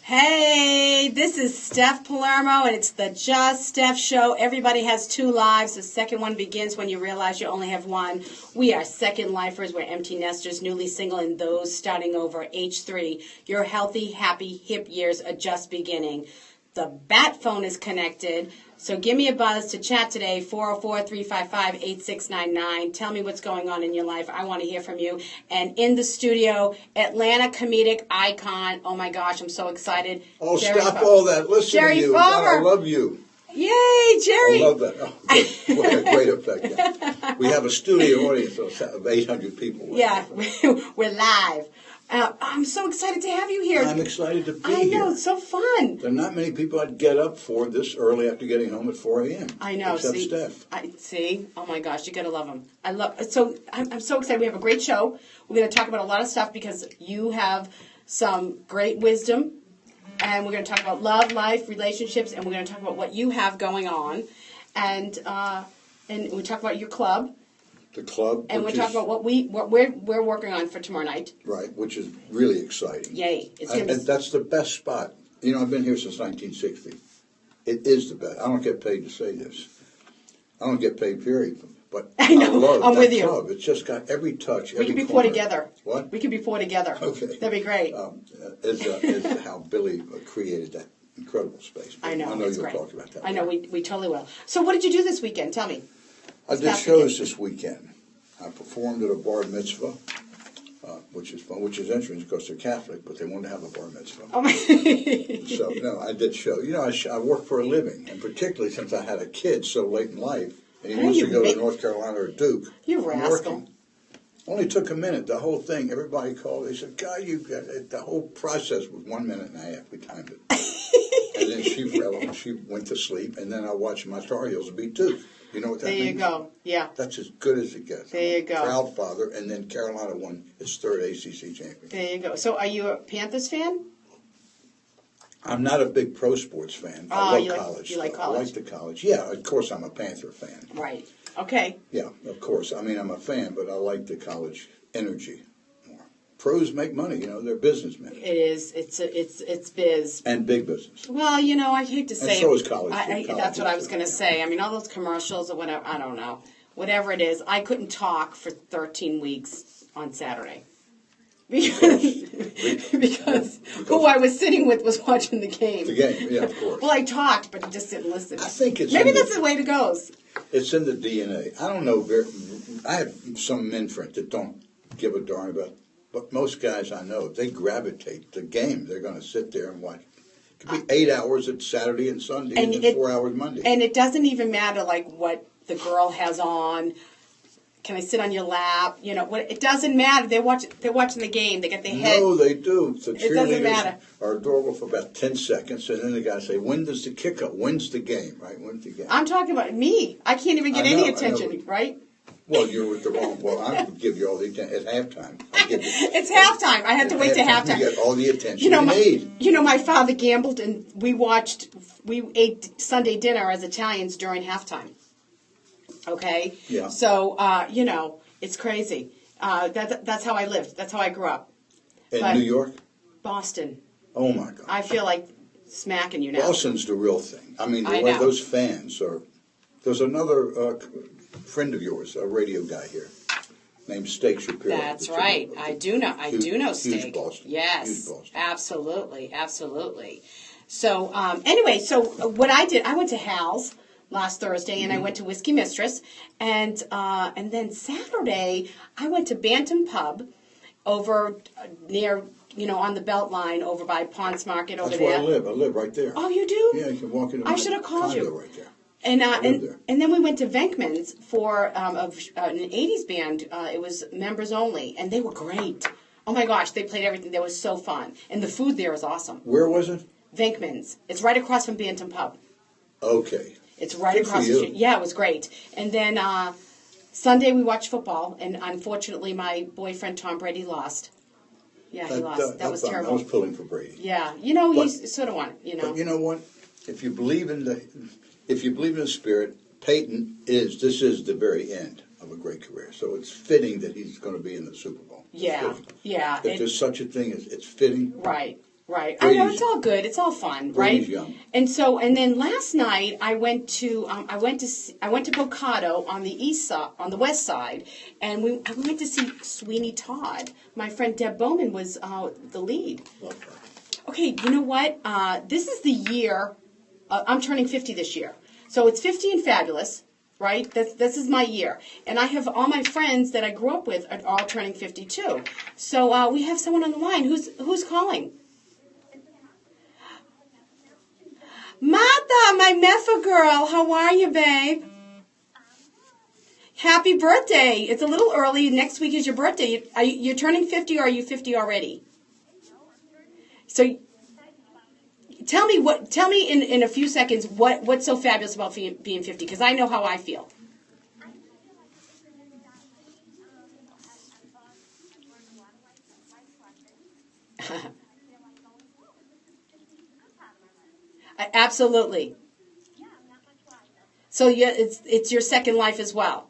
Hey, this is Steph Palermo, and it's the Just Steph Show. Everybody has two lives. The second one begins when you realize you only have one. We are second lifers. We're empty nesters, newly single, and those starting over age 3. Your healthy, happy, hip years are just beginning. The bat phone is connected, so give me a buzz to chat today, 404-355-8699. Tell me what's going on in your life. I want to hear from you. And in the studio, Atlanta comedic icon. Oh, my gosh, I'm so excited. Oh, stop all that. Listen Jerry to you. Farber. God, I love you. Yay, Jerry. I love that. Oh, what a great effect. Yeah. We have a studio audience of 800 people. Yeah, we're live. I'm so excited to have you here. I'm excited to be here. I know, here. it's so fun. There are not many people I'd get up for this early after getting home at 4 a.m. I know. Except Steph. See? Oh, my gosh, you got to love him. I'm so excited. We have a great show. We're going to talk about a lot of stuff because you have some great wisdom. And we're going to talk about love, life, relationships, and we're going to talk about what you have going on. And we talk about your club. The club. And we're talking about what we're working on for tomorrow night. Right, which is really exciting. Yay. And that's the best spot. You know, I've been here since 1960. It is the best. I don't get paid to say this. I don't get paid, period. But I know. love I'm that with you. club. It's just got every touch, every We could be corner. four together. What? We could be four together. Okay. That'd be great. Is how Billy created that incredible space. I know. I know it's you'll great. talk about that. I know. We totally will. So what did you do this weekend? Tell me. I did shows this weekend. I performed at a bar mitzvah, which is fun, which is interesting because they're Catholic, but they want to have a bar mitzvah. Oh my. So, no, I did show. You know, I work for a living, and particularly since I had a kid so late in life, and he wants to go to North Carolina or Duke. You rascal. Working. Only took a minute. The whole thing, everybody called. They said, God, you got it. The whole process was 1 minute and a half. We timed it. And then she went to sleep, and then I watched my Tar Heels beat Duke. You know what that means? There you go. Yeah. That's as good as it gets. There you go. Proud father, and then Carolina won its third ACC championship. There you go. So are you a Panthers fan? I'm not a big pro sports fan. I love college. You like college? I like the college. Yeah, of course I'm a Panther fan. Right. Okay. Yeah, of course. I mean, I'm a fan, but I like the college energy more. Pros make money. You know, they're businessmen. It is. It's biz. And big business. Well, you know, I hate to say. And so is college. That's what I was going to say. I mean, all those commercials or whatever. I don't know. Whatever it is, I couldn't talk for 13 weeks on Saturday. Because who I was sitting with was watching the game. The game, yeah, of course. Well, I talked, but just didn't listen. I think it's maybe that's the way it goes. It's in the DNA. I don't know. I have some men friends that don't give a darn about, but most guys I know, they gravitate to the game. They're going to sit there and watch. It could be 8 hours at Saturday and Sunday, and then 4 hours Monday. And it doesn't even matter like what the girl has on. Can I sit on your lap? You know, it doesn't matter. They're watching the game. They get their head. No, they do. The it doesn't matter. Are adorable for about 10 seconds, and then the guy say, when does the kickoff? When's the game, right? When's the game? I'm talking about me. I can't even get any attention, right? Well, you're with the wrong. Well, I would give you all the attention at halftime. It's halftime. I had to wait to halftime. You get all the attention you need. You know, my father gambled, and we ate Sunday dinner as Italians during halftime. Okay? Yeah. So, you know, it's crazy. That's how I lived. That's how I grew up. In New York? Boston. Oh, my God. I feel like smacking you now. Boston's the real thing. I mean, the way those fans are. There's another friend of yours, a radio guy here, named Steak Shapiro. That's right. I do know Steak. Huge Boston. Yes. Huge Boston. Absolutely. Absolutely. So, anyway, so what I did, I went to Hal's last Thursday, and I went to Whiskey Mistress, and then Saturday I went to Bantam Pub over near, you know, on the Beltline over by Ponce Market over there. That's where I live. I live right there. Oh, you do? Yeah, you can walk into I should have called you. Right there. And then we went to Venkman's for an 80s band. It was members only, and they were great. Oh my gosh, they played everything. They was so fun, and the food there is awesome. Where was it? Venkman's. It's right across from Bantam Pub. Okay. It's right across the street. Yeah, it was great. And then Sunday we watched football, and unfortunately my boyfriend Tom Brady lost. Yeah, he lost. That was terrible. I was pulling for Brady. Yeah, you know, he's sort of won. You know. But you know what? If you believe in the spirit, Peyton this is the very end of a great career. So it's fitting that he's going to be in the Super Bowl. Yeah, yeah. If there's such a thing as it's fitting. Right. Right. I know it's all good. It's all fun, right? Young. And then last night I went to Bocado on the on the west side, and I went to see Sweeney Todd. My friend Deb Bowman was the lead. Love her. Okay, you know what? This is the year. I'm turning 50 this year, so it's 50 and fabulous. Right? This is my year. And I have all my friends that I grew up with are all turning 52. So we have someone on the line. Who's calling? Martha, my Meffa girl. How are you, babe? Happy birthday. It's a little early. Next week is your birthday. You're turning 50 or are you 50 already? So tell me in a few seconds what's so fabulous about being 50, because I know how I feel. Absolutely. So yeah, it's your second life as well.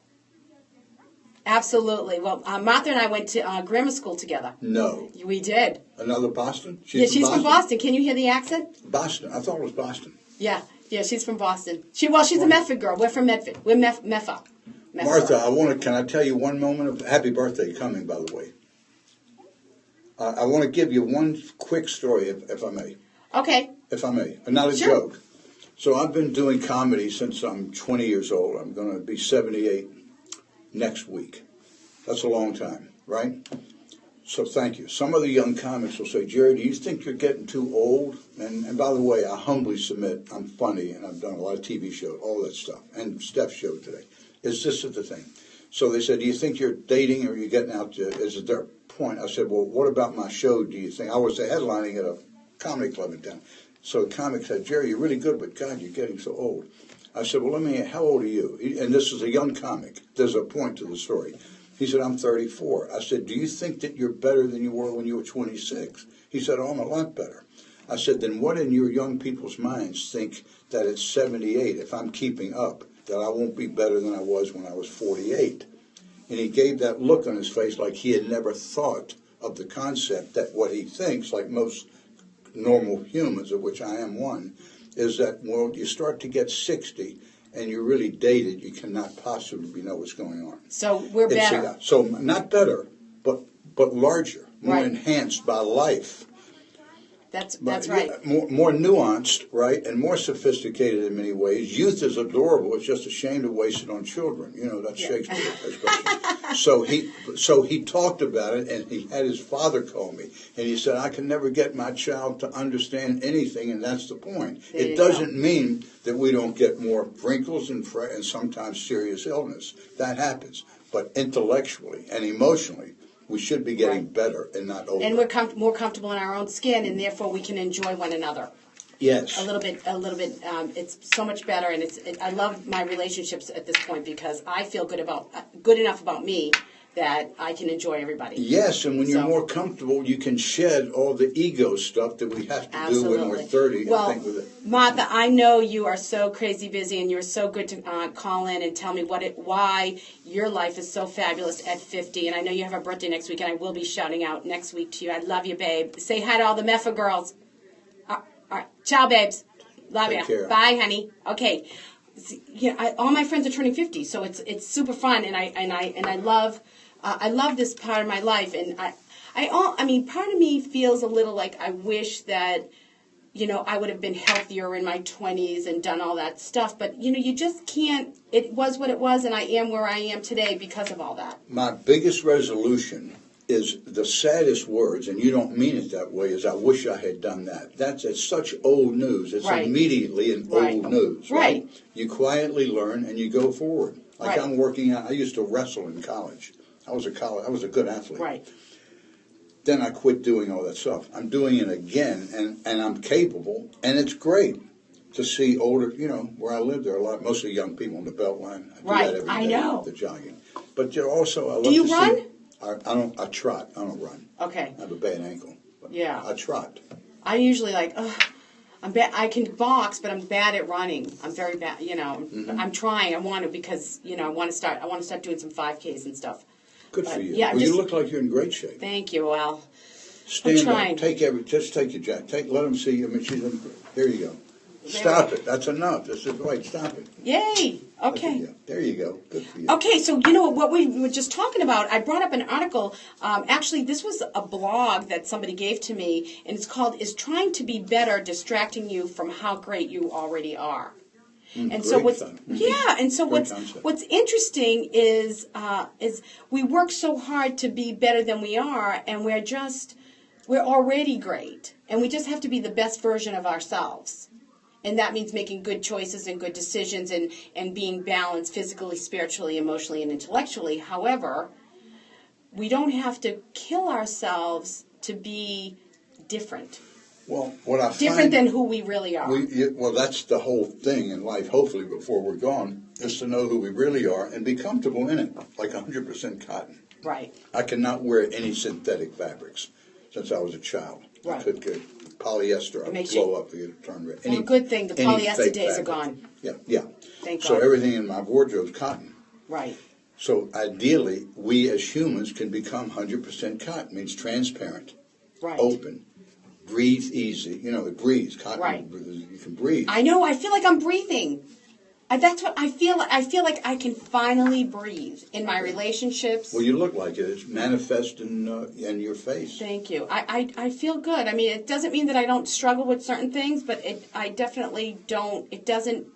Absolutely. Well, Martha and I went to grammar school together. No. We did. Another Boston? She's from Boston. Can you hear the accent? Boston. I thought it was Boston. Yeah, she's from Boston. She's a Medford girl. We're from Medford. We're Meffa. Martha, can I tell you one moment of happy birthday coming, by the way. I want to give you one quick story, if I may. Okay. If I may. Not a joke. So I've been doing comedy since I'm 20 years old. I'm going to be 78 next week. That's a long time, right? So thank you. Some of the young comics will say, Jerry, do you think you're getting too old? And by the way, I humbly submit I'm funny, and I've done a lot of TV shows, all that stuff, and Steph showed today. Is this the thing? So they said, do you think you're dating or you're getting out to, is it their point? I said, well, what about my show, do you think? I was headlining at a comedy club in town. So the comic said, Jerry, you're really good, but God, you're getting so old. I said, well, how old are you? And this is a young comic. There's a point to the story. He said, I'm 34. I said, do you think that you're better than you were when you were 26? He said, oh, I'm a lot better. I said, then what in your young people's minds think that at 78, if I'm keeping up, that I won't be better than I was when I was 48? And he gave that look on his face like he had never thought of the concept that what he thinks, like most normal humans, of which I am one, is that when you start to get 60 and you're really dated, you cannot possibly know what's going on. So we're better. So not better, but larger, more enhanced by life. That's right. More nuanced, right, and more sophisticated in many ways. Youth is adorable. It's just a shame to waste it on children. You know, that's Shakespeare. So he talked about it, and he had his father call me, and he said, I can never get my child to understand anything, and that's the point. It doesn't mean that we don't get more wrinkles and sometimes serious illness. That happens. But intellectually and emotionally, we should be getting better and not older. And we're more comfortable in our own skin, and therefore we can enjoy one another. Yes. A little bit. It's so much better, and I love my relationships at this point because I feel good enough about me that I can enjoy everybody. Yes, and when you're more comfortable, you can shed all the ego stuff that we have to do when we're 30. Well, Martha, I know you are so crazy busy, and you're so good to call in and tell me why your life is so fabulous at 50. And I know you have a birthday next week, and I will be shouting out next week to you. I love you, babe. Say hi to all the Meffa girls. All right. Ciao, babes. Love you. Bye, honey. Okay. All my friends are turning 50, so it's super fun, and I love this part of my life, and I mean, part of me feels a little like I wish that, I would have been healthier in my 20s and done all that stuff, but you just can't. It was what it was, and I am where I am today because of all that. My biggest resolution is the saddest words, and you don't mean it that way, is I wish I had done that. It's such old news. It's immediately in old news. Right. You quietly learn and you go forward. I'm working out. I used to wrestle in college. I was a good athlete. Right. Then I quit doing all that stuff. I'm doing it again, and I'm capable, and it's great to see older. Where I live, there are mostly young people on the Beltline. I do that every day. I know. The jogging, but also I love to see. Do you run? I trot. I don't run. Okay. I have a bad ankle. I trot. I usually I'm bad. I can box, but I'm bad at running. I'm very bad. I'm trying. I want to because I want to start doing some 5Ks and stuff. Good for you. Yeah, you look like you're in great shape. Thank you. Well, Stand trying. up. Just take your jacket. Let them see you. I mean, there you go. Stop it. That's enough. This is right. Stop it. Yay. Okay. There you go. Good for you. Okay, so you know what we were just talking about, I brought up an article, actually this was a blog that somebody gave to me, and it's called, Is Trying to Be Better Distracting You from How Great You Already Are? And so what's interesting is we work so hard to be better than we are, and we're already great, and we just have to be the best version of ourselves. And that means making good choices and good decisions and being balanced physically, spiritually, emotionally, and intellectually. However, we don't have to kill ourselves to be different. Well, what I different than who we really are. Well, that's the whole thing in life, hopefully, before we're gone, is to know who we really are and be comfortable in it, like 100% cotton. Right. I cannot wear any synthetic fabrics since I was a child. Right. I could get polyester. I would blow up. It turn red. Well, good thing the polyester days are gone. Yeah. Thank God. So everything in my wardrobe is cotton. Right. So ideally, we as humans can become 100% cotton. It means transparent, open, breathe easy. You know, it breathes. Cotton, right. You can breathe. I know. I feel like I'm breathing. That's what I feel. I feel like I can finally breathe in my relationships. Well, you look like it. It's manifest in your face. Thank you. I feel good. I mean, it doesn't mean that I don't struggle with certain things, but I definitely don't. It doesn't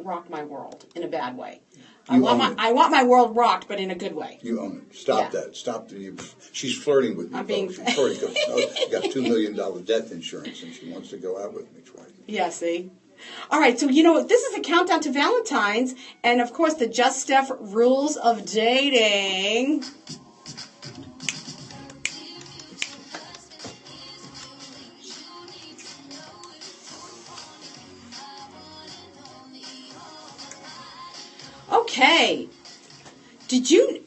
rock my world in a bad way. I want my world rocked, but in a good way. You own it. Stop that. Stop. She's flirting with me. I'm being. She's flirting. She got $2 million death insurance, and she wants to go out with me twice. Yeah. See. All right, so you know, this is a countdown to Valentine's, and of course the Just Steph rules of dating. Okay. Did you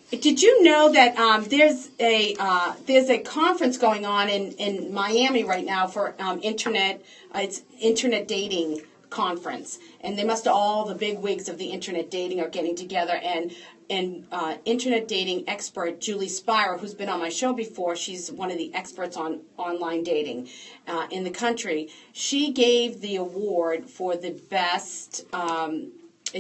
know that there's a conference going on in Miami right now for it's internet dating conference, and all the big wigs of the internet dating are getting together, and internet dating expert Julie Spire, who's been on my show before, she's one of the experts on online dating in the country. She gave the award for the best.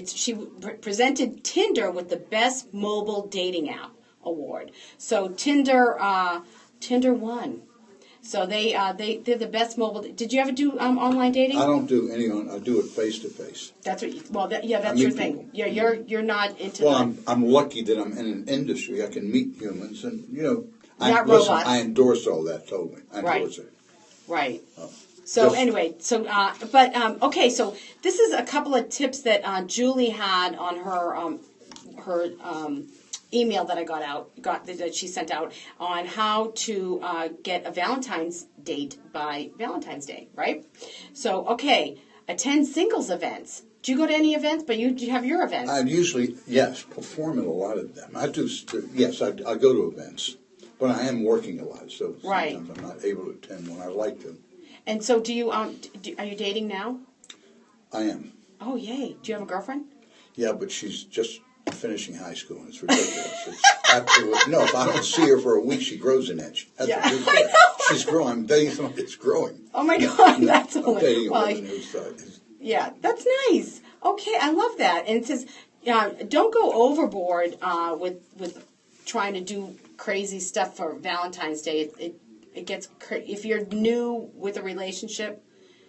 She presented Tinder with the best mobile dating app award. So Tinder won. So they're the best mobile. Did you ever do online dating? I don't do any I do it face to face. That's what. That's your thing. People. Yeah, you're not into. Well, I'm lucky that I'm in an industry I can meet humans, and not robots. I endorse all that totally. I endorse it. Right. So okay. So this is a couple of tips that Julie had on her email that that she sent out on how to get a Valentine's date by Valentine's Day, right? So, okay, attend singles events. Do you go to any events? But you have your events. I usually, perform at a lot of them. I do, I go to events, but I am working a lot, so sometimes I'm not able to attend when I like to. And so are you dating now? I am. Oh, yay. Do you have a girlfriend? Yeah, but she's just finishing high school, and it's ridiculous. If I don't see her for a week, she grows an inch. That's what we say. She's growing. I'm dating someone that's growing. Oh my God, that's I'm dating a woman who's yeah, that's nice. Okay, I love that. And it says, don't go overboard with trying to do crazy stuff for Valentine's Day. It gets if you're new with a relationship,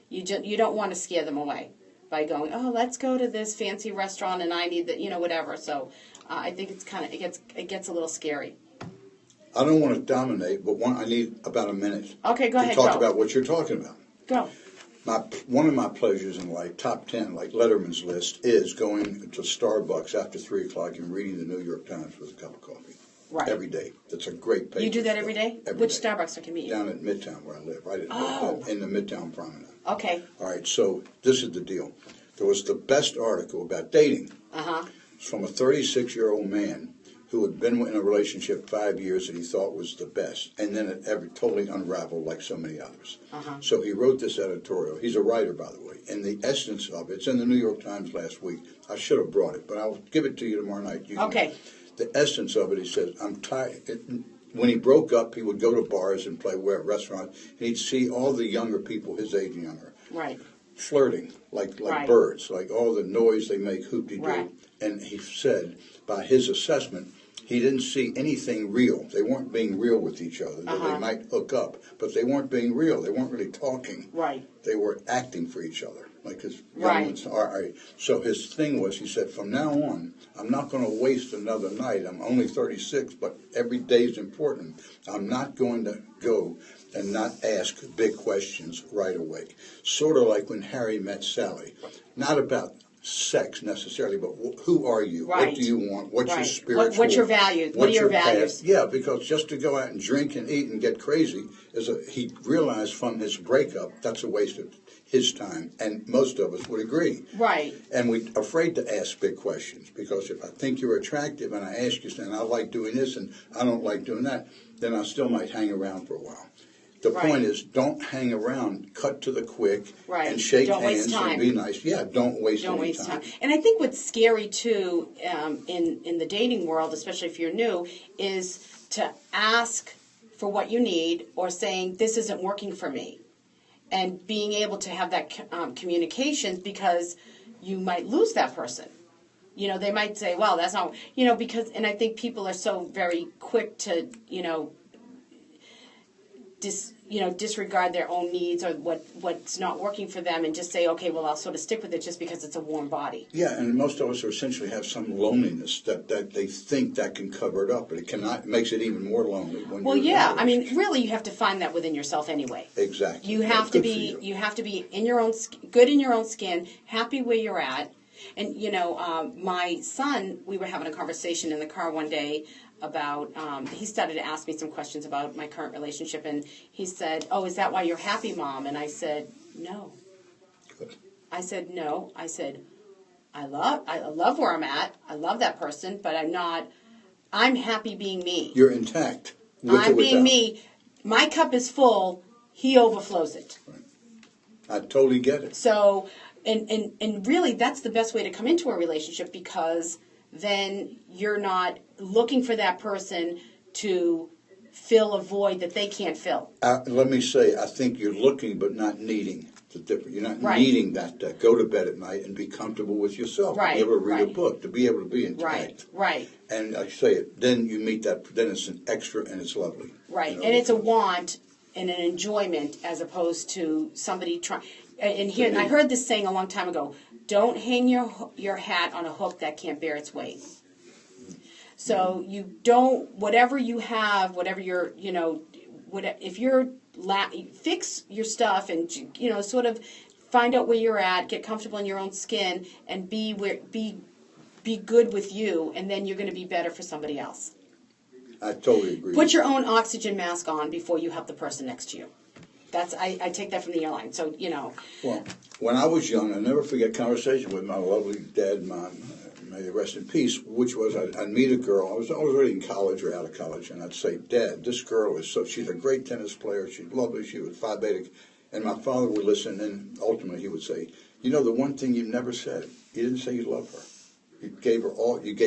you don't want to scare them away by going, oh, let's go to this fancy restaurant and I need that, whatever. So I think it gets a little scary. I don't want to dominate, but I need about a minute. Okay, go ahead. To talk about what you're talking about. Go. One of my pleasures in life, top 10, like Letterman's list, is going to Starbucks after 3 o'clock and reading the New York Times with a cup of coffee. Right. Every day. That's a great paper. You do that every day? Which day. Starbucks can meet you? Down at Midtown where I live, right in the Midtown Promenade. Okay. All right, so this is the deal. There was the best article about dating. It's from a 36-year-old man who had been in a relationship 5 years that he thought was the best, and then it totally unraveled like so many others. So he wrote this editorial. He's a writer, by the way, and the essence of it's in the New York Times last week. I should have brought it, but I'll give it to you tomorrow night. Okay. The essence of it, he says, I'm tired. when he broke up, he would go to bars and play restaurants, and he'd see all the younger people his age and younger. Right. Flirting like Right. birds, like all the noise they make, hoop-de-doo. Right. And he said, by his assessment, he didn't see anything real. They weren't being real with each other. They might hook up, but they weren't being real. They weren't really talking. Right. They were acting for each other, like his young Right. ones are. So his thing was, he said, from now on, I'm not going to waste another night. I'm only 36, but every day is important. I'm not going to go and not ask big questions right away. Sort of like when Harry met Sally. Not about sex necessarily, but who are you? Right. What do you want? What's your Right. spiritual? What's your values? What are your values? Past? Yeah, because just to go out and drink and eat and get crazy he realized from his breakup that's a waste of his time, and most of us would agree. Right. And we're afraid to ask big questions, because if I think you're attractive and I ask you, and I like doing this and I don't like doing that, then I still might hang around for a while. The Right. point is, don't hang around, cut to the quick, Right. and shake Don't waste hands time. and be nice. Yeah, don't waste any time. And I think what's scary too, in the dating world, especially if you're new, is to ask for what you need, or saying this isn't working for me, and being able to have that communications, because you might lose that person. You know, they might say, well, that's not, because, and I think people are so very quick to, disregard their own needs or what's not working for them, and just say, okay, well, I'll sort of stick with it just because it's a warm body. Yeah, and most of us essentially have some loneliness that they think that can cover it up, but it cannot. It makes it even more lonely. Well, yeah, I mean, really, you have to find that within yourself anyway. Exactly. You have to be. You have to be in your own good in your own skin, happy where you're at. And my son, we were having a conversation in the car one day about, he started to ask me some questions about my current relationship, and he said, oh, is that why you're happy, Mom? And I said, no. Good. I said, no. I said, I love where I'm at. I love that person, but I'm happy being me. You're intact. I'm being me. My cup is full. He overflows it. Right. I totally get it. So, and really, that's the best way to come into a relationship, because then you're not looking for that person to fill a void that they can't fill. Let me say, I think you're looking but not needing. It's different. You're not Right. needing that. Go to bed at night and be comfortable with yourself. Right, To be able to read a right. book, to be able to be intact. Right. And like I say it, then you meet that. Then it's an extra, and it's lovely. Right. You know, And it's a want and an enjoyment, as opposed to somebody trying. And here, and I heard this saying a long time ago: don't hang your hat on a hook that can't bear its weight. So you don't, whatever you have, whatever you're, if you're, fix your stuff and, sort of find out where you're at, get comfortable in your own skin, and be good with you, and then you're going to be better for somebody else. I totally agree. Put your own oxygen mask on before you help the person next to you. I take that from the airline. So, Well, when I was young, I'll never forget a conversation with my lovely dad and mom, may they rest in peace, which was I'd meet a girl. I was already in college or out of college, and I'd say, Dad, this girl she's a great tennis player. She's lovely. She was Phi Beta. And my father would listen, and ultimately he would say, the one thing you've never said, you didn't say you love her. You gave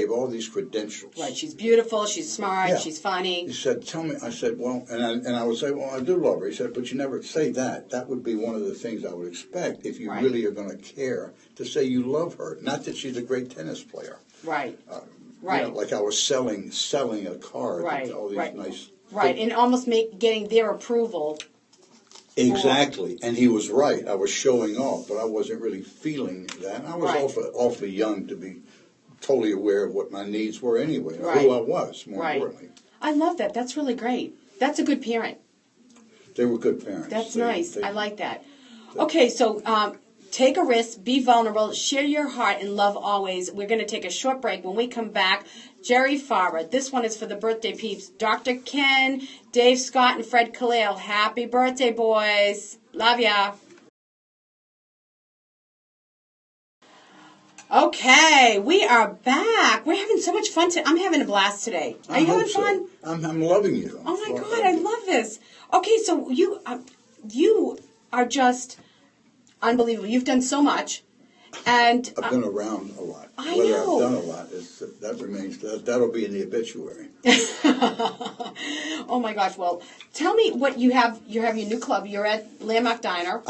all these credentials. Right, she's beautiful, she's smart, Yeah. she's funny. He said, tell me. I said, well, and I would say, well, I do love her. He said, but you never say that. That would be one of the things I would expect if you Right. really are going to care, to say you love her. Not that she's a great tennis player. Right. Right. Like I was selling a card. Right. All these Right. nice. Right, and almost getting their approval. Exactly, and he was right. I was showing off, but I wasn't really feeling that. I was Right. awfully young to be totally aware of what my needs were anyway, or Right. who I was, more Right. importantly. I love that. That's really great. That's a good parent. They were good parents. That's nice. I like that. Okay, so take a risk, be vulnerable, share your heart, and love always. We're going to take a short break. When we come back, Jerry Farber. This one is for the birthday peeps. Dr. Ken, Dave Scott, and Fred Khalil. Happy birthday, boys. Love ya. Okay, we are back. We're having so much fun today. I'm having a blast today. Are you having fun? I'm loving you. Oh my God, I love this. Okay, so you are just unbelievable. You've done so much, And I've been around a lot. I Whether know. I've done a lot, that remains, that'll be in the obituary. oh my gosh! Well, tell me what you have. You have your new club. You're at Landmark Diner.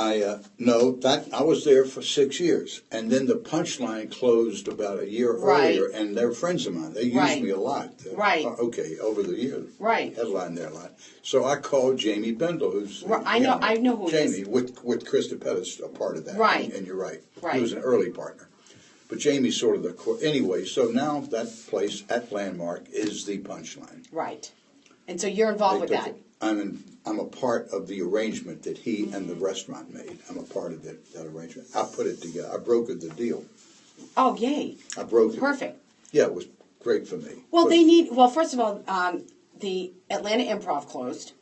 No, I was there for 6 years, and then the Punchline closed about a year earlier, and they're friends of mine. They used me a lot. Over the years. Right. Headlined there a lot. So I called Jamie Bendel, who's I know who Jamie, he is. with Krista Pettis, a part of that. Right. And you're right. Right. He was an early partner. But Jamie's sort of anyway, so now that place at Landmark is the Punchline. Right. And so you're involved with that. I'm a part of the arrangement that he and the restaurant made. I'm a part of that arrangement. I put it together. I brokered the deal. Oh, yay. I broke it. Perfect. Yeah, it was great for me. Well, first of all, the Atlanta Improv closed,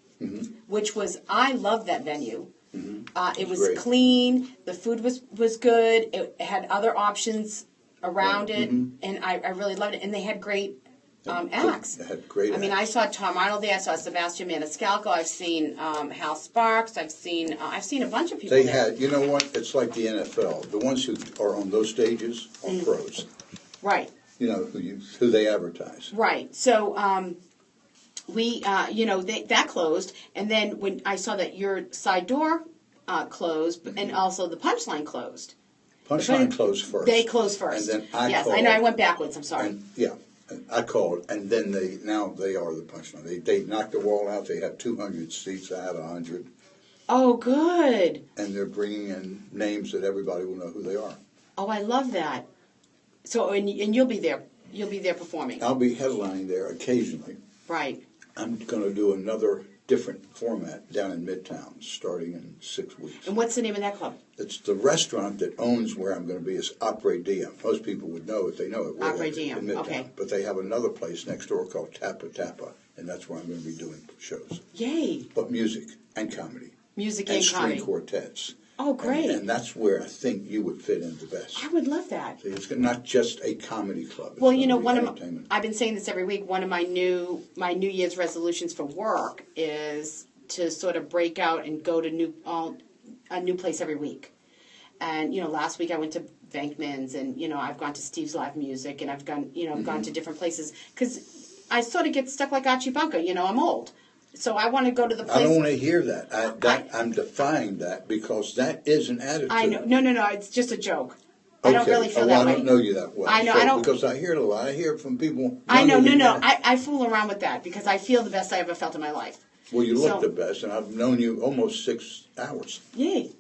which was, I loved that venue. It was great. Clean. The food was good. It had other options around it, and I really loved it. And they had great acts. They had great acts. I mean, I saw Tom Arnold there. I saw Sebastian Maniscalco. I've seen Hal Sparks. I've seen a bunch of people. They there. had, you know what? It's like the NFL. The ones who are on those stages are pros. Right. You know who they advertise. Right. So that closed, and then when I saw that your side door closed, and also the Punchline closed. Punchline closed first. They closed first. And then I yes, called. I know. I went backwards. I'm sorry. And I called, and then they are the Punchline. They knocked the wall out. They have 200 seats. I have 100. Oh, good. And they're bringing in names that everybody will know who they are. Oh, I love that. So, and you'll be there. You'll be there performing. I'll be headlining there occasionally. Right. I'm going to do another different format down in Midtown starting in 6 weeks. And what's the name of that club? It's the restaurant that owns where I'm going to be is Opry Diem. Most people would know if they know it. Opry Diem, in Midtown. okay. But they have another place next door called Tappa Tappa, and that's where I'm going to be doing shows. Yay. But music and comedy. Music and and string comedy. quartets. Oh, great. And that's where I think you would fit in the best. I would love that. See, it's not just a comedy club. It's Well, you know, I've been saying this every week. One of my New Year's resolutions for work is to sort of break out and go to a new place every week. And last week I went to Bankman's, and I've gone to Steve's Live Music, and I've gone to different places because I sort of get stuck like Archie Bunker. I'm old. So I want to go to the place. I don't want to hear that. I'm defying that because that is an attitude. I know. No. It's just a joke. I don't really feel that I way. don't know you that well. I know. So, I don't because I hear it a lot. I hear it from people. I know. No. I fool around with that because I feel the best I ever felt in my life. Well, you look the best, and I've known you almost 6 hours. Yay!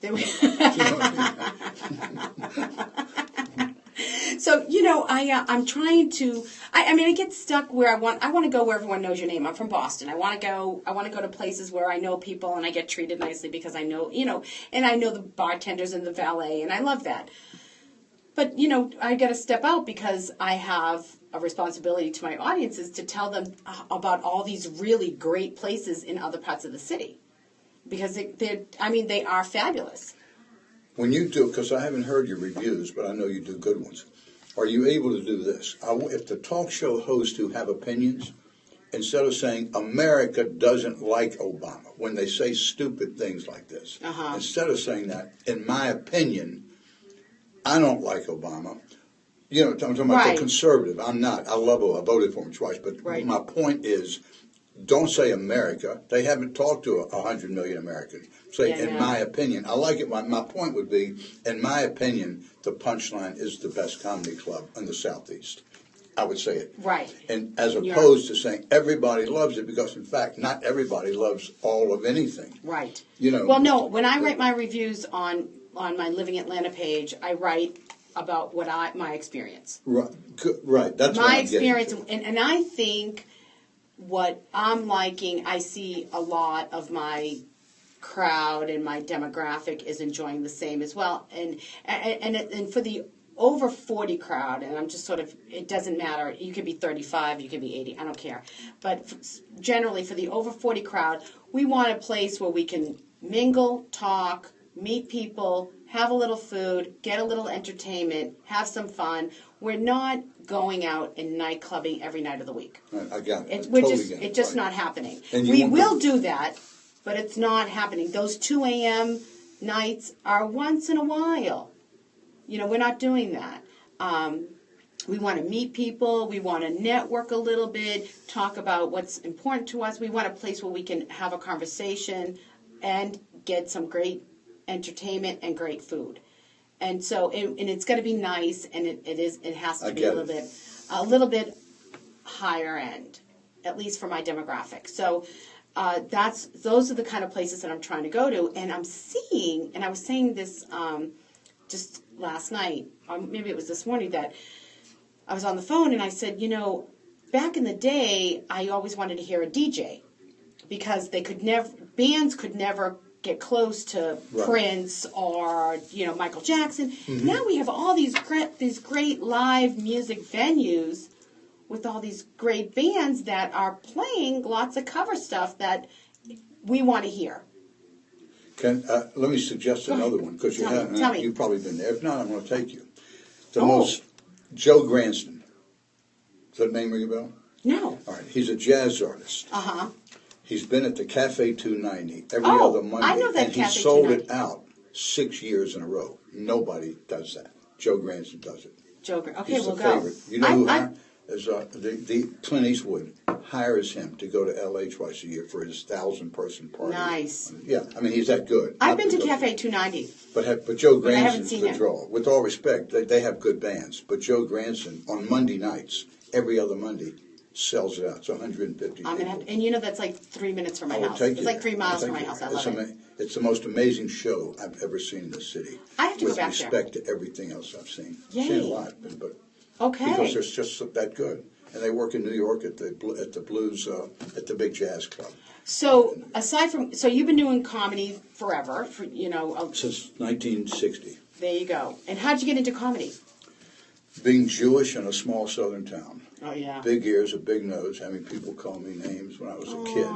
So I'm trying to. I mean, I get stuck where I want to go where everyone knows your name. I'm from Boston. I want to go to places where I know people and I get treated nicely because I know and I know the bartenders and the valet, and I love that. But I got to step out because I have a responsibility to my audiences to tell them about all these really great places in other parts of the city because they are fabulous. When you do, because I haven't heard your reviews, but I know you do good ones. Are you able to do this? If the talk show hosts who have opinions, instead of saying America doesn't like Obama, when they say stupid things like this, instead of saying that, in my opinion, I don't like Obama. I'm talking about the conservative. I'm not. I love him. I voted for him twice. But my point is, don't say America. They haven't talked to 100 million Americans. Say, in my opinion. I like it. My point would be, in my opinion, the Punchline is the best comedy club in the Southeast. I would say it. Right. And as opposed to saying everybody loves it, because, in fact, not everybody loves all of anything. Right. Well, no. When I write my reviews on my Living Atlanta page, I write about my experience. Right. That's my experience, and I think what I'm liking, I see a lot of my crowd and my demographic is enjoying the same as well. And for the over 40 crowd, and I'm just sort of, it doesn't matter. You could be 35, you could be 80, I don't care. But generally, for the over 40 crowd, we want a place where we can mingle, talk, meet people, have a little food, get a little entertainment, have some fun. We're not going out and night clubbing every night of the week. I got it. It's just not happening. We will do that, but it's not happening. Those 2 a.m. nights are once in a while. We're not doing that. We want to meet people. We want to network a little bit, talk about what's important to us. We want a place where we can have a conversation and get some great entertainment and great food. And so, and it's going to be nice, and it has to be a little bit higher end, at least for my demographic. So those are the kind of places that I'm trying to go to, and I'm seeing, and I was saying this just last night, or maybe it was this morning, that I was on the phone and I said, back in the day, I always wanted to hear a DJ because bands could never get close to Prince or Michael Jackson. Mm-hmm. Now we have all these great live music venues with all these great bands that are playing lots of cover stuff that we want to hear. Let me suggest another one, because you've probably been there. If not, I'm going to take you. Joe Granston. Does that name ring a bell? No. All right. He's a jazz artist. Uh-huh. He's been at the Cafe 290 every other Monday. I know that and Cafe he sold 290. it out 6 years in a row. Nobody does that. Joe Granston does it. Okay, He's we'll the go. favorite. You know the Clint Eastwood hires him to go to L.A. twice a year for his 1,000-person party. Nice. Yeah, I mean, he's that good. I've been to Cafe 290. But Joe Granson's the draw. With all respect, they have good bands. But Joe Granson, on Monday nights, every other Monday, sells it out. It's 150 people. And that's like 3 minutes from my house. It's like 3 miles from my house. I love it. It's the most amazing show I've ever seen in the city. I have to go back there. With respect to everything else I've seen. Yay. I've seen a lot, but because they're just that good. And they work in New York at the Blues, at the big jazz club. So you've been doing comedy forever, since 1960. There you go. And how'd you get into comedy? Being Jewish in a small southern town. Oh yeah. Big ears, a big nose. I mean, people called me names when I was a kid. And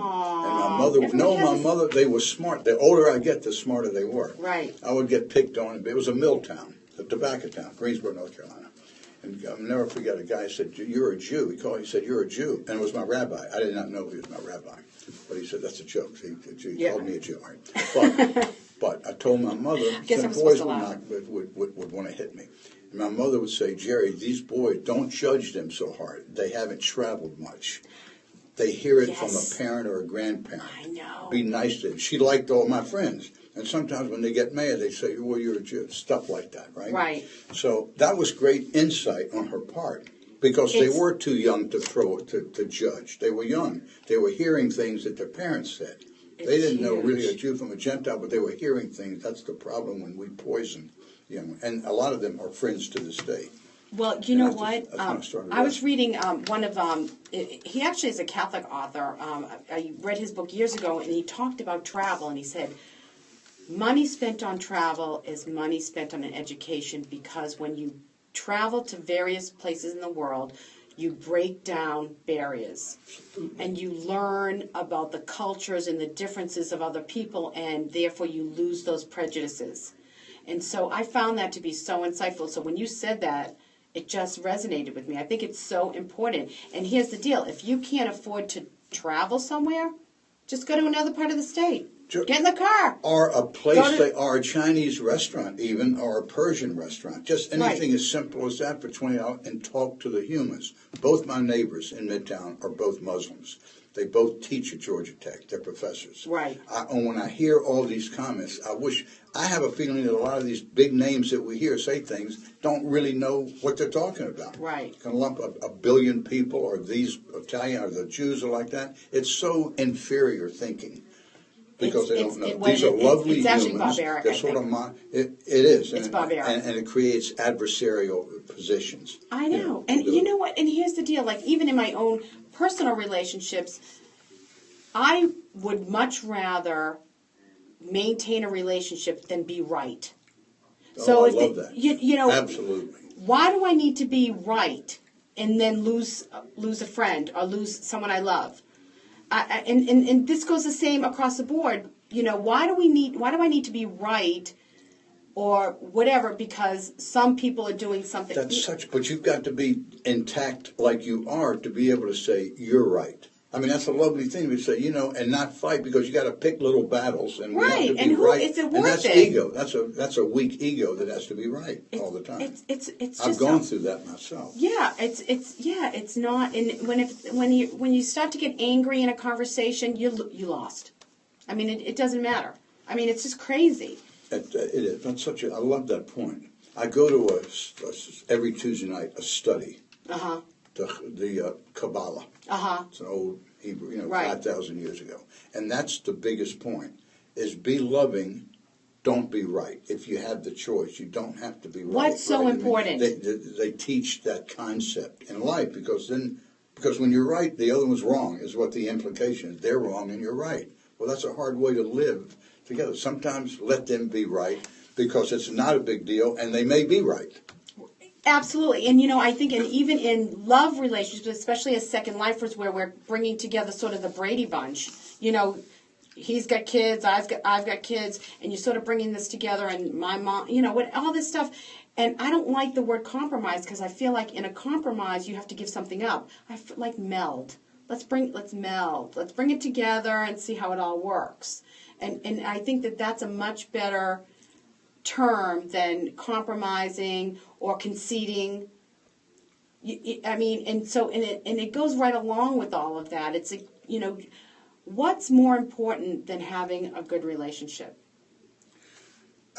my mother, they were smart. The older I get, the smarter they were. Right. I would get picked on. It was a mill town, a tobacco town, Greensboro, North Carolina. And I'll never forget, a guy said, "You're a Jew." He said, "You're a Jew." And it was my rabbi. I did not know he was my rabbi. But he said, "That's a joke." He called me a Jew. But I told my mother that boys would want to hit me. And my mother would say, "Jerry, these boys, don't judge them so hard. They haven't traveled much. They hear it from a parent or a grandparent. I know. Be nice to them." She liked all my friends. And sometimes when they get mad, they say, "Well, you're a Jew," stuff like that, right? Right. So that was great insight on her part, because they were too young to judge. They were young. They were hearing things that their parents said. They didn't know really a Jew from a Gentile, but they were hearing things. That's the problem when we poison, and a lot of them are friends to this day. Well, you know what? I was reading one of he actually is a Catholic author. I read his book years ago, and he talked about travel, and he said, money spent on travel is money spent on an education, because when you travel to various places in the world, you break down barriers and you learn about the cultures and the differences of other people, and therefore you lose those prejudices. And so I found that to be so insightful. So when you said that, it just resonated with me. I think it's so important. And here's the deal. If you can't afford to travel somewhere, just go to another part of the state. Get in the car. Or a place, or a Chinese restaurant even, or a Persian restaurant. Just anything as simple as that for $20, and talk to the humans. Both my neighbors in Midtown are both Muslims. They both teach at Georgia Tech. They're professors. Right. And when I hear all these comments, I have a feeling that a lot of these big names that we hear say things don't really know what they're talking about. Right. Can lump a billion people, or these Italian, or the Jews, or like that. It's so inferior thinking. Because they don't know. These are lovely humans. It's actually barbaric. They're sort of it is. It's barbaric. And it creates adversarial positions. I know. And you know what? And here's the deal. Like, even in my own personal relationships, I would much rather maintain a relationship than be right. So I love that. Absolutely. Why do I need to be right and then lose a friend or lose someone I love? And this goes the same across the board. Why do I need to be right or whatever because some people are doing something? But you've got to be intact like you are to be able to say you're right. I mean, that's a lovely thing to say, and not fight because you got to pick little battles, and we have Right, to be and right. is it And worth that's it? ego. That's a weak ego that has to be right all the time. It's just I've gone through that myself. Yeah, it's not. And when you start to get angry in a conversation, you lost. I mean, it doesn't matter. I mean, it's just crazy. It is. That's I love that point. I go to every Tuesday night a study. The Kabbalah. It's an old Hebrew, right. 5,000 years ago, and that's the biggest point: is be loving. Don't be right. If you have the choice, you don't have to be right. What's so important? They teach that concept in life because when you're right, the other one's wrong. Is what the implication is. They're wrong and you're right. Well, that's a hard way to live together. Sometimes let them be right because it's not a big deal, and they may be right. Absolutely. And, I think even in love relationships, especially as second lifers where we're bringing together sort of the Brady Bunch, he's got kids, I've got kids, and you're sort of bringing this together, and my mom, all this stuff. And I don't like the word compromise because I feel like in a compromise you have to give something up. I feel like meld. Let's meld. Let's bring it together and see how it all works. And I think that's a much better term than compromising or conceding. I mean, and it goes right along with all of that. It's what's more important than having a good relationship?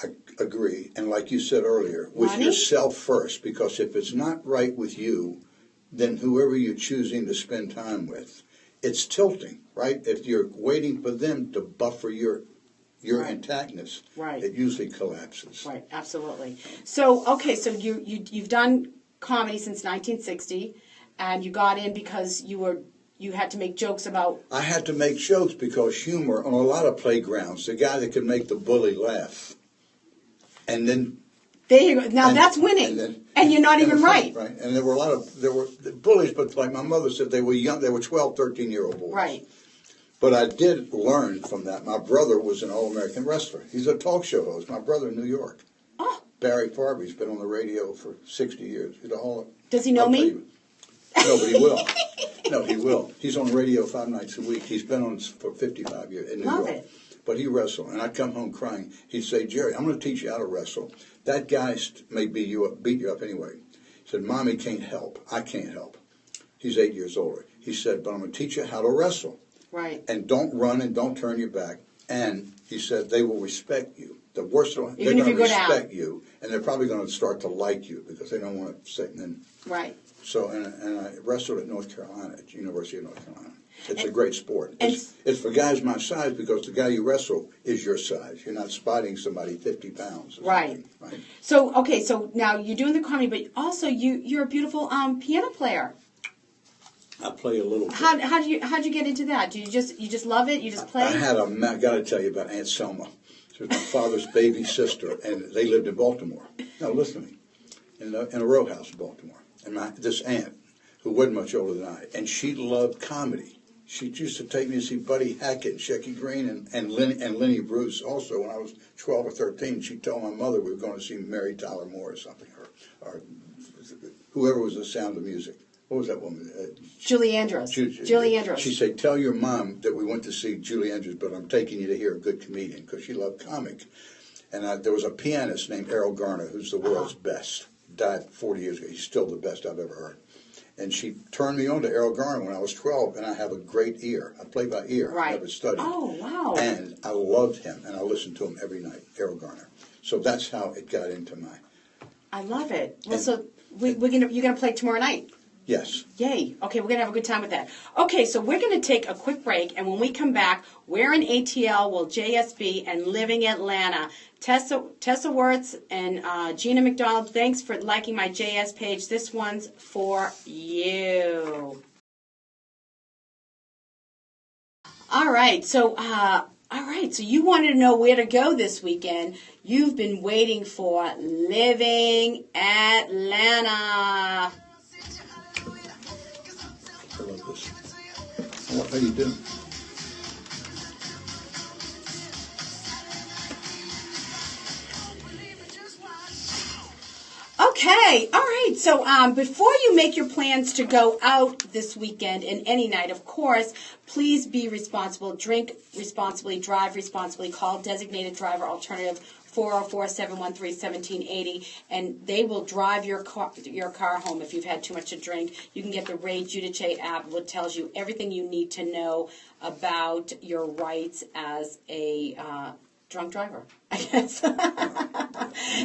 I agree, and like you said earlier, with yourself first, because if it's not right with you, then whoever you're choosing to spend time with, it's tilting, right? If you're waiting for them to buffer your right. intactness, right. it usually collapses. Right, absolutely. So, okay, so you've done comedy since 1960, and you got in because you had to make jokes about... I had to make jokes because humor, on a lot of playgrounds, the guy that could make the bully laugh, and then... There you go. Now that's winning, and you're not even right. Right, and there were bullies, but like my mother said, they were young, they were 12, 13-year-old boys. Right. But I did learn from that. My brother was an All-American wrestler. He's a talk show host. My brother in New York. Oh. Barry Farber. He's been on the radio for 60 years. Does he know me? No, but he will. No, he will. He's on the radio 5 nights a week. He's been on for 55 years in New York. Love it. But he wrestled, and I'd come home crying. He'd say, Jerry, I'm going to teach you how to wrestle. That guy may beat you up anyway. He said, Mommy can't help. I can't help. He's 8 years older. He said, but I'm going to teach you how to wrestle. Right. And don't run and don't turn your back. And he said, they will respect you. The worst of they're Even going to if you go respect down. you, and they're probably going to start to like you because they don't want to sit and then. Right. So, and I wrestled at North Carolina, at the University of North Carolina. It's a great sport. It's for guys my size because the guy you wrestle is your size. You're not spotting somebody 50 pounds. Right. Right. So, okay, so now you're doing the comedy, but also you're a beautiful piano player. I play a little bit. How'd you get into that? Do you just love it? You just play? I got to tell you about Aunt Selma. She was my father's baby sister, and they lived in Baltimore. Now, listen to me. In a row house in Baltimore. And this aunt, who wasn't much older than I, and she loved comedy. She used to take me to see Buddy Hackett, Shecky Green, and Lenny Bruce. Also, when I was 12 or 13, she told my mother we were going to see Mary Tyler Moore or something, or whoever was the Sound of Music. What was that woman? Julie Andrews. Julie Andrews. She said, tell your mom that we went to see Julie Andrews, but I'm taking you to hear a good comedian, because she loved comic. And there was a pianist named Errol Garner, who's the world's best. Died 40 years ago. He's still the best I've ever heard. And she turned me on to Errol Garner when I was 12, and I have a great ear. I play by ear. Right. I never studied. Oh, wow. And I loved him, and I listened to him every night, Errol Garner. So that's how it got into my... I love it. Well, so you're going to play tomorrow night? Yes. Yay. Okay, we're going to have a good time with that. Okay, so we're going to take a quick break, and when we come back, we're in ATL, well, JSB, and Living Atlanta. Tessa Wirtz and Gina McDonald, thanks for liking my JS page. This one's for you. All right, so you wanted to know where to go this weekend. You've been waiting for Living Atlanta. I love this. How do you do? Okay, all right. So before you make your plans to go out this weekend and any night, of course, please be responsible. Drink responsibly, drive responsibly. Call designated driver alternative 404-713-1780, and they will drive your car home if you've had too much to drink. You can get the Ray Giudice app, which tells you everything you need to know about your rights as a drunk driver, I guess.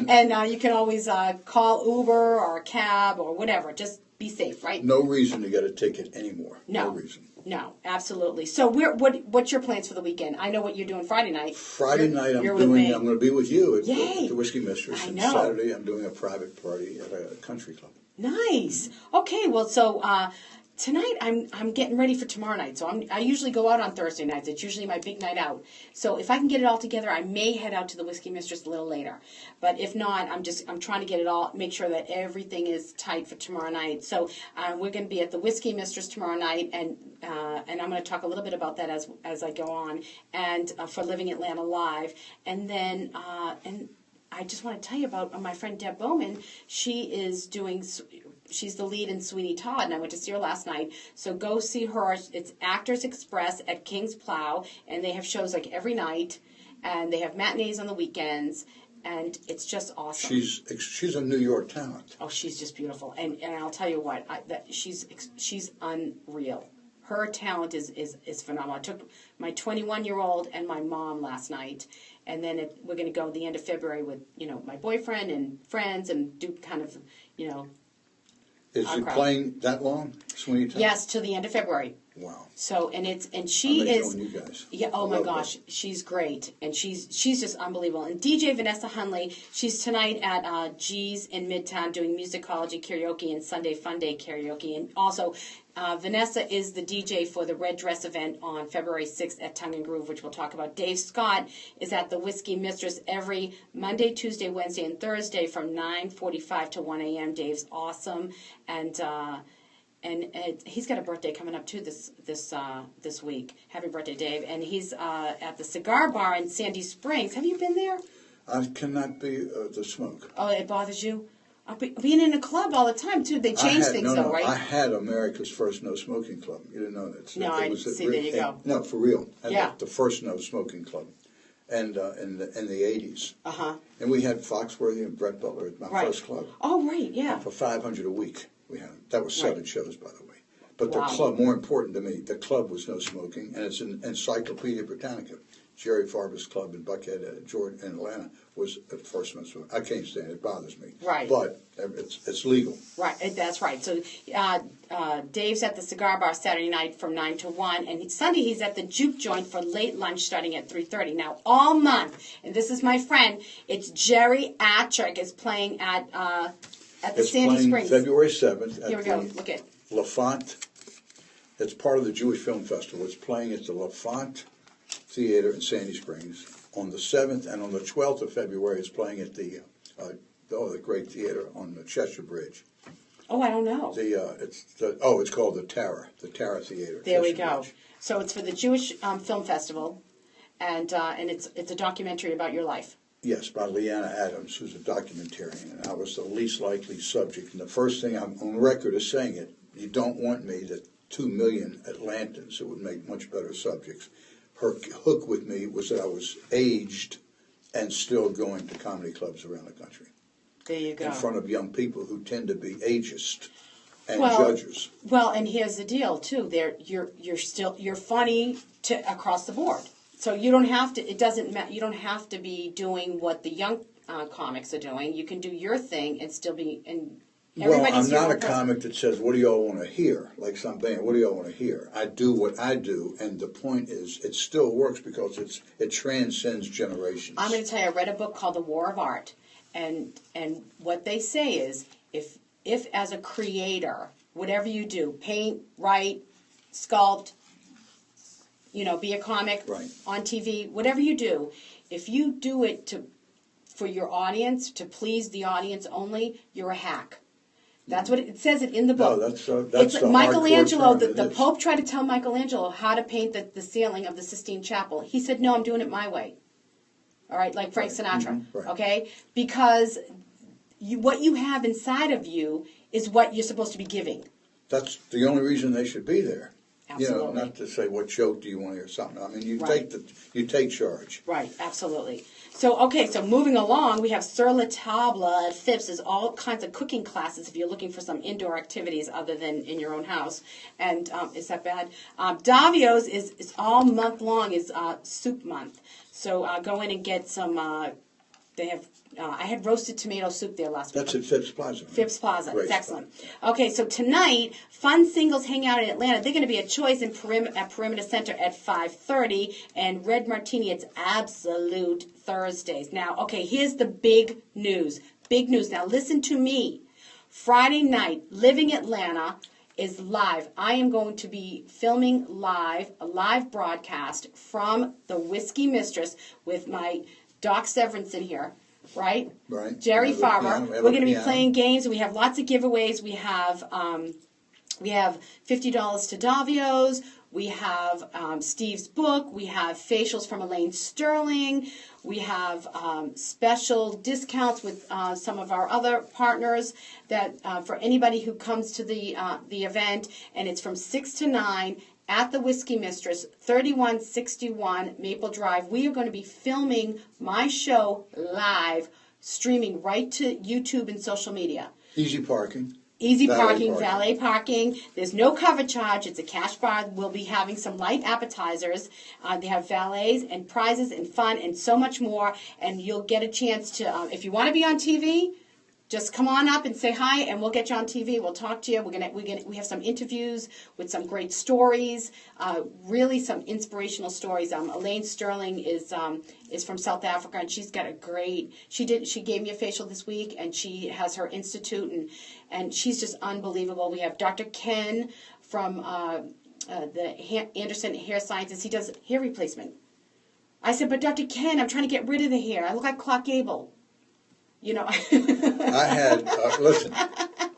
And you can always call Uber or a cab or whatever. Just be safe, right? No reason to get a ticket anymore. No reason. No, absolutely. So what's your plans for the weekend? I know what you're doing Friday night. Friday night I'm going to be with you at the Whiskey Mistress. I And know. Saturday I'm doing a private party at a country club. Nice. Okay, well, so tonight I'm getting ready for tomorrow night. So I usually go out on Thursday nights. It's usually my big night out. So if I can get it all together, I may head out to the Whiskey Mistress a little later. But if not, I'm trying to get it all, make sure that everything is tight for tomorrow night. So we're going to be at the Whiskey Mistress tomorrow night, and I'm going to talk a little bit about that as I go on, and for Living Atlanta Live, and then and I just want to tell you about my friend Deb Bowman. She's the lead in Sweeney Todd, and I went to see her last night. So go see her. It's Actors Express at King's Plow, and they have shows like every night, and they have matinees on the weekends, and it's just awesome. She's a New York talent. Oh, she's just beautiful, and I'll tell you what, she's unreal. Her talent is phenomenal. I took my 21-year-old and my mom last night, and then we're going to go at the end of February with my boyfriend and friends and do kind of Is it playing that long, Sweeney Todd? Yes, till the end of February. Wow. So she is. You guys. Yeah. Oh my gosh, she's great, and she's just unbelievable. And DJ Vanessa Hunley, she's tonight at G's in Midtown doing musicology karaoke and Sunday Fun Day karaoke, and also Vanessa is the DJ for the Red Dress event on February 6th at Tongue and Groove, which we'll talk about. Dave Scott is at the Whiskey Mistress every Monday, Tuesday, Wednesday, and Thursday from 9:45 to 1 a.m. Dave's awesome, and he's got a birthday coming up too this week. Happy birthday, Dave! And he's at the Cigar Bar in Sandy Springs. Have you been there? I cannot be the smoke. Oh, it bothers you? Being in a club all the time too. They change things though, right? I had America's first no smoking club. You didn't know that. No, I didn't see. There you go. No, for real. Yeah. The first no smoking club, and in the 80s. And we had Foxworthy and Brett Butler at my first club. Oh, right, yeah. And for $500 a week. That was 7 shows, by the way. But Wow. the club, more important to me, the club was no smoking, and it's an Encyclopedia Britannica. Jerry Farber's club in Buckhead, Georgia, in Atlanta, was at first no smoking. I can't stand it; it bothers me. Right. But it's legal. Right, that's right. So Dave's at the Cigar Bar Saturday night from 9 to 1, and Sunday he's at the Juke Joint for late lunch starting at 3:30. Now, all month, and this is my friend, it's Jerry Atrick is playing at the Sandy Springs. February 7th at Here we go. Look at LaFont. It's part of the Jewish Film Festival. It's playing at the LaFont Theater in Sandy Springs on the 7th, and on the 12th of February it's playing at the great theater on the Cheshire Bridge. Oh, I don't know. It's called the Tara Theater. There we Cheshire go. Bridge. So it's for the Jewish Film Festival, and it's a documentary about your life. Yes, by Leanna Adams, who's a documentarian, and I was the least likely subject. And the first thing I'm on record as saying it, you don't want me, that 2 million Atlantans, it would make much better subjects. Her hook with me was that I was aged and still going to comedy clubs around the country. There you go. In front of young people who tend to be ageist and judges. Well, and here's the deal too. You're funny across the board. So you don't have to. It doesn't matter. You don't have to be doing what the young comics are doing. You can do your thing and still be. And everybody's I'm not a comic that says, "What do y'all want to hear?" Like some band, "What do y'all want to hear?" I do what I do, and the point is, it still works because it transcends generations. I'm going to tell you, I read a book called The War of Art, and what they say is, if as a creator, whatever you do, paint, write, sculpt, be a comic, right, on TV, whatever you do, if you do it for your audience, to please the audience only, you're a hack. That's what it says it in the book. No, that's it's the Michelangelo. hardcore term. The Pope tried to tell Michelangelo how to paint the ceiling of the Sistine Chapel. He said, "No, I'm doing it my way." All right, like Frank Sinatra. Right. Okay, because what you have inside of you is what you're supposed to be giving. That's the only reason they should be there. Absolutely. You know, not to say what joke do you want to hear something. I mean, you Right. take charge. Right, absolutely. So moving along, we have Sur La Table at Phipps is all kinds of cooking classes if you're looking for some indoor activities other than in your own house. And is that bad? Davio's is all month long is soup month. So go in and get some. They have. I had roasted tomato soup there last week. That's at Phipps Plaza. Right? Phipps Plaza. Great It's excellent. Okay, so tonight, Fun Singles Hangout in Atlanta. They're going to be a choice at Perimeter Center at 5:30, and Red Martini, it's Absolute Thursdays. Now, okay, here's the big news. Big news. Now, listen to me. Friday night, Living Atlanta is live. I am going to be filming a live broadcast from the Whiskey Mistress with my Doc Severinsen here. Right? Right. Jerry We have a Farber. piano, we have We're a going to be piano. playing games. We have lots of giveaways. We have $50 to Davio's. We have Steve's book. We have facials from Elaine Sterling. We have special discounts with some of our other partners that for anybody who comes to the event, and it's from 6 to 9. At the Whiskey Mistress, 3161 Maple Drive. We are going to be filming my show live, streaming right to YouTube and social media. Easy parking. Easy Valet parking, parking. valet parking. There's no cover charge. It's a cash bar. We'll be having some light appetizers. They have valets and prizes and fun and so much more. And you'll get a chance to, if you want to be on TV, just come on up and say hi, and we'll get you on TV. We'll talk to you. We have some interviews with some great stories, really some inspirational stories. Elaine Sterling is from South Africa, and she's got a great. She gave me a facial this week, and she has her institute, and she's just unbelievable. We have Dr. Ken from the Anderson Hair Sciences. He does hair replacement. I said, but Dr. Ken, I'm trying to get rid of the hair. I look like Clark Gable. You know. I had, listen,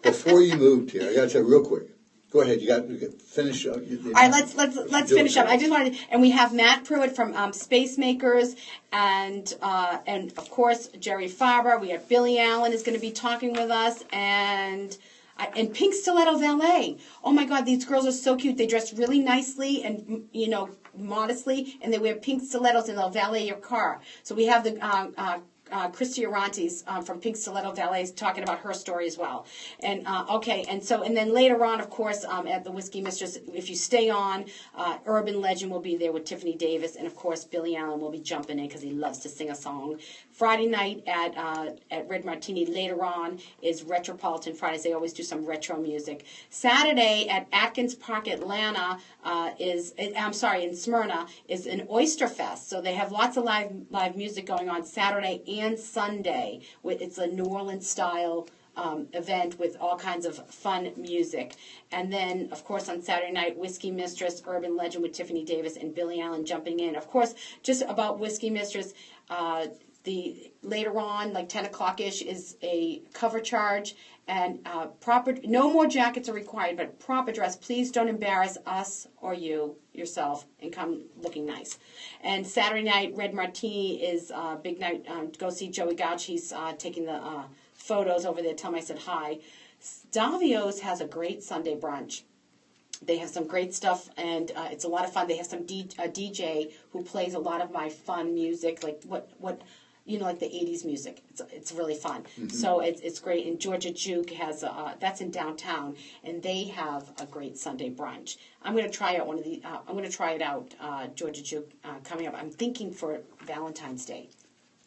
before you moved here, I got to tell you real quick. Go ahead, you got to finish up. All right, let's finish up. I just wanted, and we have Matt Pruitt from Space Makers, and of course Jerry Farber. We have Billy Allen is going to be talking with us, and Pink Stiletto Valet. Oh my God, these girls are so cute. They dress really nicely and modestly, and they wear pink stilettos, and they'll valet your car. So we have the. Christy Arantes from Pink Stiletto Valets talking about her story as well. And and then later on, of course, at the Whiskey Mistress, if you stay on, Urban Legend will be there with Tiffany Davis, and of course Billy Allen will be jumping in because he loves to sing a song. Friday night at Red Martini later on is Retropolitan Fridays. They always do some retro music. Saturday at Atkins Park, Atlanta in Smyrna is an Oyster Fest. So they have lots of live music going on Saturday and Sunday. It's a New Orleans style event with all kinds of fun music. And then, of course, on Saturday night, Whiskey Mistress, Urban Legend with Tiffany Davis and Billy Allen jumping in. Of course, just about Whiskey Mistress, the later on, like 10 o'clock-ish, is a cover charge, and no more jackets are required, but proper dress. Please don't embarrass us or yourself, and come looking nice. And Saturday night, Red Martini is a big night. Go see Joey Gouch. He's taking the photos over there. Tell him I said hi. Davio's has a great Sunday brunch. They have some great stuff, and it's a lot of fun. They have some DJ who plays a lot of my fun music, like what like the 80s music. It's really fun. Mm-hmm. So it's great. And Georgia Juke has that's in downtown, and they have a great Sunday brunch. I'm going to try out Georgia Juke coming up. I'm thinking for Valentine's Day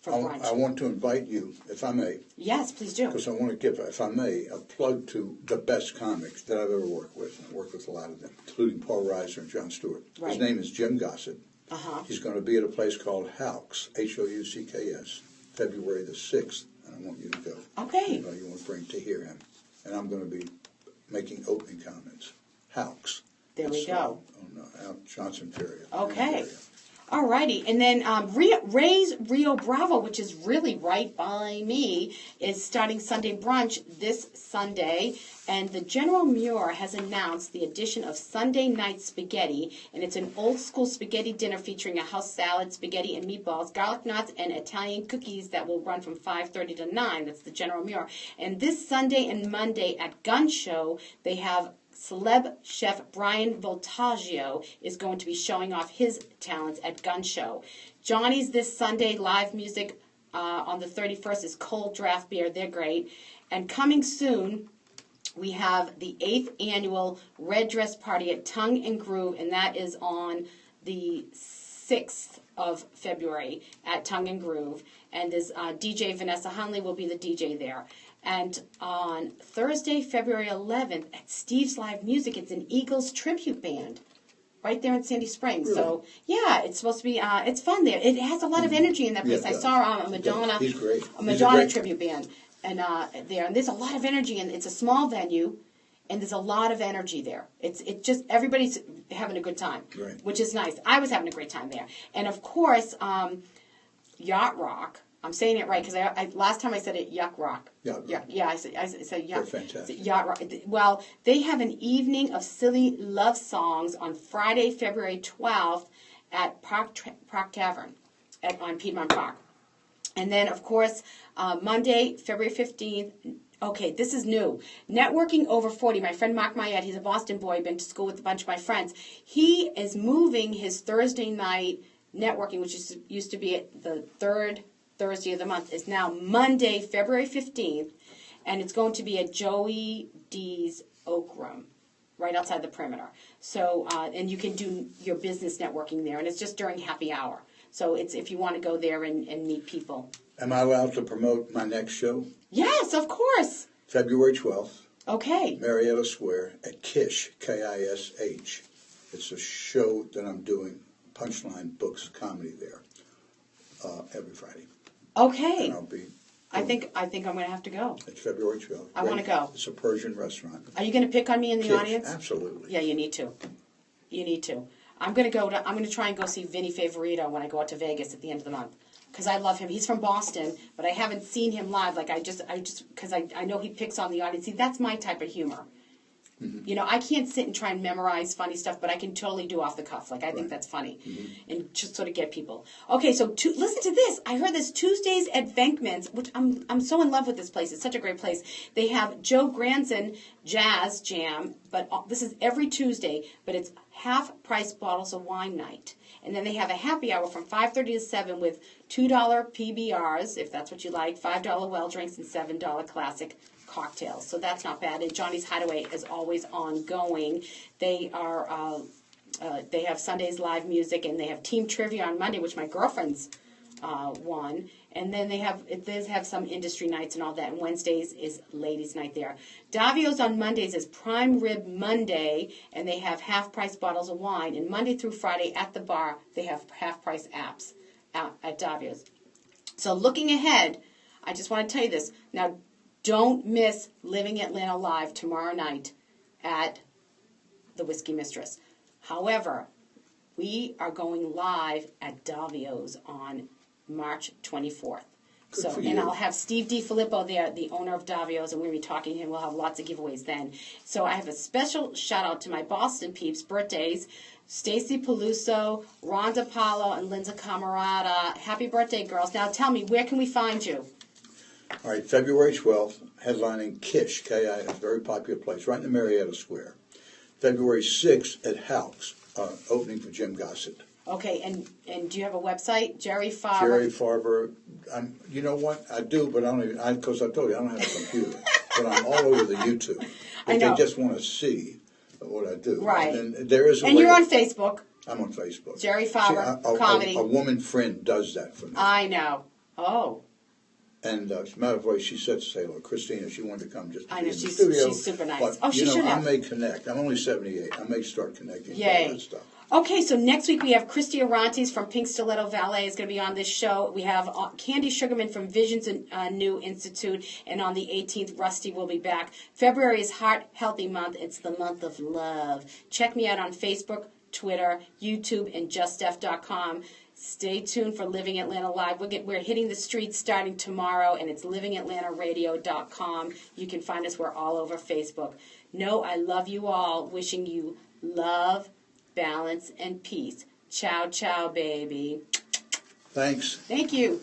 for brunch. I want to invite you, if I may. Yes, please do. Because I want to give, if I may, a plug to the best comics that I've ever worked with. And I've worked with a lot of them, including Paul Reiser and Jon Stewart. Right. His name is Jim Gossett. Uh-huh. He's going to be at a place called Houcks, Houcks, February the 6th, and I want you to go. Okay. Anybody you want to bring to hear him. And I'm going to be making opening comments. Houcks. There we go. On Johnson Ferry. Okay. Alrighty, and then Ray's Rio Bravo, which is really right by me, is starting Sunday brunch this Sunday, and the General Muir has announced the addition of Sunday night spaghetti, and it's an old school spaghetti dinner featuring a house salad, spaghetti and meatballs, garlic knots, and Italian cookies that will run from 5:30 to 9. That's the General Muir. And this Sunday and Monday at Gun Show, they have celeb chef Brian Voltaggio is going to be showing off his talents at Gun Show. Johnny's this Sunday, live music on the 31st is Cold Draft Beer. They're great. And coming soon, we have the 8th annual Red Dress Party at Tongue and Groove, and that is on the 6th of February at Tongue and Groove. And this DJ Vanessa Hunley will be the DJ there. And on Thursday, February 11th, at Steve's Live Music, it's an Eagles tribute band right there in Sandy Springs. Really? So, yeah, it's supposed to be, it's fun there. It has a lot of energy in that place. Yeah, I saw a Madonna, He's great. a Madonna tribute band and there. And there's a lot of energy, and it's a small venue, and there's a lot of energy there. It's just, everybody's having a good time, Right. which is nice. I was having a great time there. And, of course, Yacht Rock. I'm saying it right because I last time I said it, Yuck Rock. Yacht Rock. Yeah, I said Yuck. They're fantastic. Yacht Rock. Well, they have an evening of silly love songs on Friday, February 12th at Park Tavern on Piedmont Park. And then, of course, Monday, February 15th, okay, this is new. Networking Over 40. My friend Mark Mayette, he's a Boston boy, been to school with a bunch of my friends. He is moving his Thursday night networking, which used to be at the third Thursday of the month, is now Monday, February 15th, and it's going to be at Joey D's Oak Room, right outside the perimeter. So, and you can do your business networking there, and it's just during happy hour. So it's if you want to go there and meet people. Am I allowed to promote my next show? Yes, of course. February 12th, Okay. Marietta Square at Kish, Kish. It's a show that I'm doing, Punchline Books Comedy there, every Friday. Okay. And I'll be. I think I'm going to have to go. It's February 12th. I wanna go. It's a Persian restaurant. Are you going to pick on me in the Kish, audience? Absolutely. Yeah, you need to. You need to. I'm going to try and go see Vinny Favorito when I go out to Vegas at the end of the month. Because I love him. He's from Boston, but I haven't seen him live. Like, because I know he picks on the audience. See, that's my type of humor. Mm-hmm. You know, I can't sit and try and memorize funny stuff, but I can totally do off the cuff. Like, I think that's funny. Mm-hmm. And just sort of get people. Okay, so listen to this. I heard this Tuesdays at Venkman's, which I'm so in love with this place. It's such a great place. They have Joe Granson Jazz Jam, but this is every Tuesday, but it's half-price bottles of wine night. And then they have a happy hour from 5:30 to 7 with $2 PBRs, if that's what you like, $5 well drinks, and $7 classic cocktails. So that's not bad. And Johnny's Hideaway is always ongoing. They are they have Sundays live music, and they have team trivia on Monday, which my girlfriend's won. And then they have some industry nights and all that. And Wednesdays is ladies' night there. Davio's on Mondays is Prime Rib Monday, and they have half-price bottles of wine. And Monday through Friday at the bar, they have half-price apps at Davio's. So looking ahead, I just want to tell you this. Now, don't miss Living Atlanta Live tomorrow night at the Whiskey Mistress. However, we are going live at Davio's on March 24th. And I'll have Steve DiFilippo there, the owner of Davio's, and we'll be talking to him. We'll have lots of giveaways then. So I have a special shout out to my Boston peeps' birthdays. Stacy Peluso, Rhonda Paulo, and Linda Camarada. Happy birthday, girls. Now tell me, where can we find you? All right, February 12th, headlining Kish, K-I, a very popular place, right in the Marietta Square. February 6th at House, opening for Jim Gossett. Okay, and do you have a website? Jerry Farber? Jerry Farber. You know what? I do, but I don't even, because I told you, I don't have a computer. But I'm all over the YouTube. I know. They just want to see what I do. Right. And there is a and way you're on Facebook. I'm on Facebook. Jerry Farber, comedy. A woman friend does that for me. I know. Oh. And as a matter of fact, she said to say hello. Christina, she wanted to come just to be in the she's studio. she's super nice. But, Oh, she should have. I may connect. I'm only 78. I may start connecting with Yay. all that stuff. Okay, so next week we have Christy Arantes from Pink Stiletto Valet is going to be on this show. We have Candy Sugarman from Visions New Institute, and on the 18th, Rusty will be back. February is Heart Healthy Month. It's the month of love. Check me out on Facebook, Twitter, YouTube, and juststeph.com. Stay tuned for Living Atlanta Live. We're hitting the streets starting tomorrow, and it's livingatlantaradio.com. You can find us. We're all over Facebook. No, I love you all. Wishing you love, balance, and peace. Ciao, ciao, baby. Thanks. Thank you.